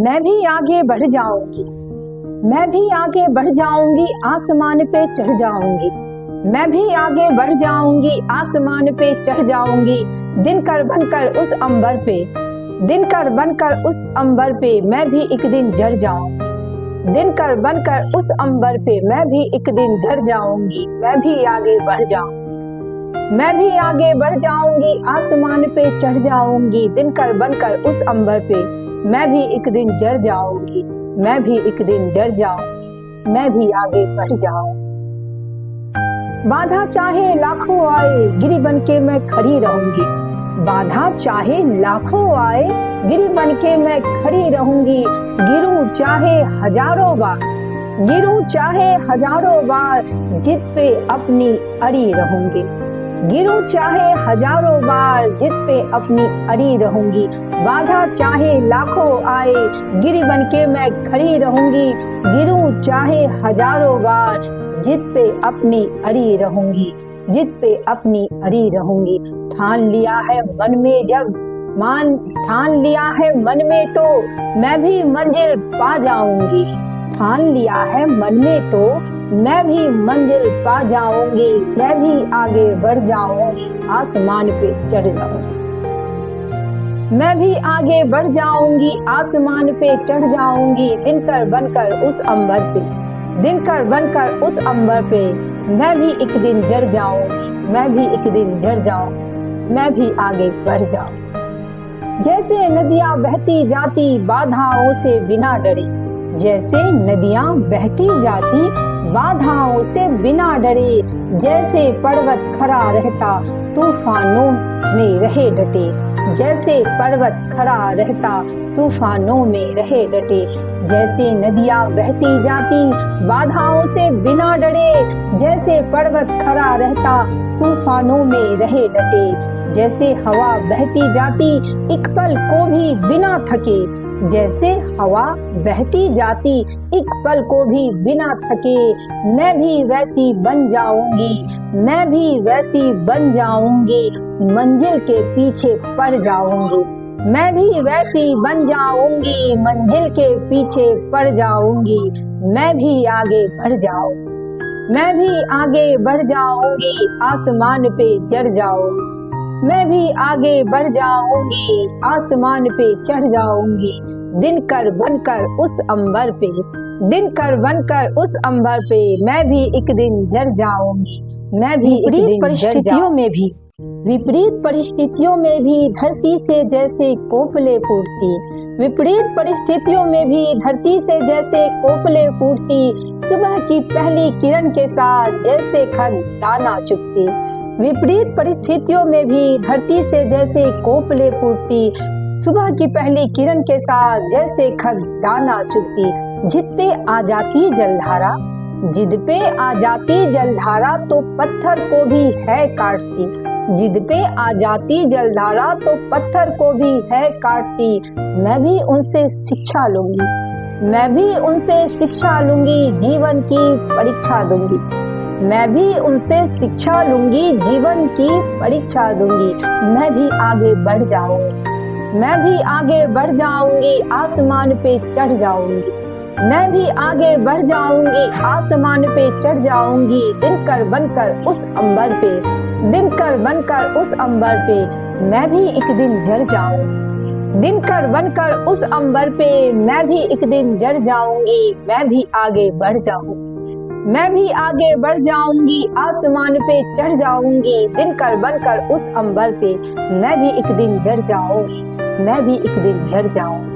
मैं भी आगे बढ़ जाऊंगी, मैं भी आगे बढ़ जाऊंगी, आसमान पे चढ़ जाऊंगी। मैं भी आगे बढ़ जाऊंगी, आसमान पे चढ़ जाऊंगी। दिनकर बनकर उस अंबर पे, दिनकर बनकर उस अंबर पे मैं भी एक दिन जड़ जाऊंगी। दिनकर बनकर उस अंबर पे मैं भी एक दिन जड़ जाऊंगी। मैं भी आगे बढ़ जाऊंगी, मैं भी आगे बढ़ जाऊंगी, आसमान पे चढ़ जाऊंगी। दिनकर बनकर उस अंबर पे मैं भी एक दिन जड़ जाऊंगी। मैं भी एक दिन जड़ जाऊंगी, मैं भी आगे बढ़ जाऊंगी। बाधा चाहे लाखों आए, गिरी बनके मैं खड़ी रहूंगी। बाधा चाहे लाखों आए, गिरी बनके मैं खड़ी रहूंगी। गिरूं चाहे हजारों बार, गिरूं चाहे हजारों बार, जिद पे अपनी अड़ी रहूंगी। गिरूं चाहे हजारों बार, जिद पे अपनी अड़ी रहूंगी। बाधा चाहे लाखों आए, गिरी बनके मैं खड़ी रहूंगी। गिरूं चाहे हजारों बार, जिद पे अपनी अड़ी रहूंगी। जिद पे अपनी अड़ी रहूंगी। ठान लिया है मन में जब ठान लिया है मन में तो मैं भी मंजिल पा जाऊंगी। ठान लिया है मन में तो मैं भी मंजिल पा जाऊंगी। मैं भी आगे बढ़ जाऊंगी, आसमान पे चढ़ जाऊंगी। मैं भी आगे बढ़ जाऊंगी, आसमान पे चढ़ जाऊंगी। दिनकर बनकर उस अंबर पे, दिनकर बनकर उस अंबर पे मैं भी एक दिन जड़ जाऊंगी। मैं भी एक दिन जड़ जाऊंगी, मैं भी आगे बढ़ जाऊंगी। जैसे नदियां बहती जाती बाधाओं से बिना डरे, जैसे नदियां बहती जाती बाधाओं से बिना डरे। जैसे पर्वत खड़ा रहता तूफानों में रहे डटे, जैसे पर्वत खड़ा रहता तूफानों में रहे डटे। जैसे नदियां बहती जाती बाधाओं से बिना डरे, जैसे पर्वत खड़ा रहता तूफानों में रहे डटे। जैसे हवा बहती जाती एक पल को भी बिना थके, जैसे हवा बहती जाती एक पल को भी बिना थके। मैं भी वैसी बन जाऊंगी, मैं भी वैसी बन जाऊंगी, मंजिल के पीछे पड़ जाऊंगी। मैं भी वैसी बन जाऊंगी, मंजिल के पीछे पड़ जाऊंगी। मैं भी आगे बढ़ जाऊंगी, मैं भी आगे बढ़ जाऊंगी, आसमान पे जड़ जाऊंगी। मैं भी आगे बढ़ जाऊंगी, आसमान पे चढ़ जाऊंगी। दिनकर बनकर उस अंबर पे, दिनकर बनकर उस अंबर पे मैं भी एक दिन जड़ जाऊंगी। मैं भी विपरीत परिस्थितियों में भी, विपरीत परिस्थितियों में भी धरती से जैसे कोपले फूटती, विपरीत परिस्थितियों में भी धरती से जैसे कोपले फूटती। सुबह की पहली किरण के साथ जैसे खग दाना चुगती, विपरीत परिस्थितियों में भी धरती से जैसे कोपले फूटती। सुबह की पहली किरण के साथ जैसे खग दाना चुगती। जिद पे आ जाती जलधारा, जिद पे आ जाती जलधारा तो पत्थर को भी है काटती। जिद पे आ जाती जलधारा तो पत्थर को भी है काटती। मैं भी उनसे शिक्षा लूंगी, मैं भी उनसे शिक्षा लूंगी, जीवन की परीक्षा दूंगी। मैं भी उनसे शिक्षा लूंगी, जीवन की परीक्षा दूंगी। मैं भी आगे बढ़ जाऊंगी, मैं भी आगे बढ़ जाऊंगी, आसमान पे चढ़ जाऊंगी। मैं भी आगे बढ़ जाऊंगी, आसमान पे चढ़ जाऊंगी। दिनकर बनकर उस अंबर पे, दिनकर बनकर उस अंबर पे मैं भी एक दिन जड़ जाऊंगी। दिनकर बनकर उस अंबर पे मैं भी एक दिन जड़ जाऊंगी। मैं भी आगे बढ़ जाऊंगी, मैं भी आगे बढ़ जाऊंगी, आसमान पे चढ़ जाऊंगी। दिनकर बनकर उस अंबर पे मैं भी एक दिन जड़ जाऊंगी। मैं भी एक दिन जड़ जाऊंगी।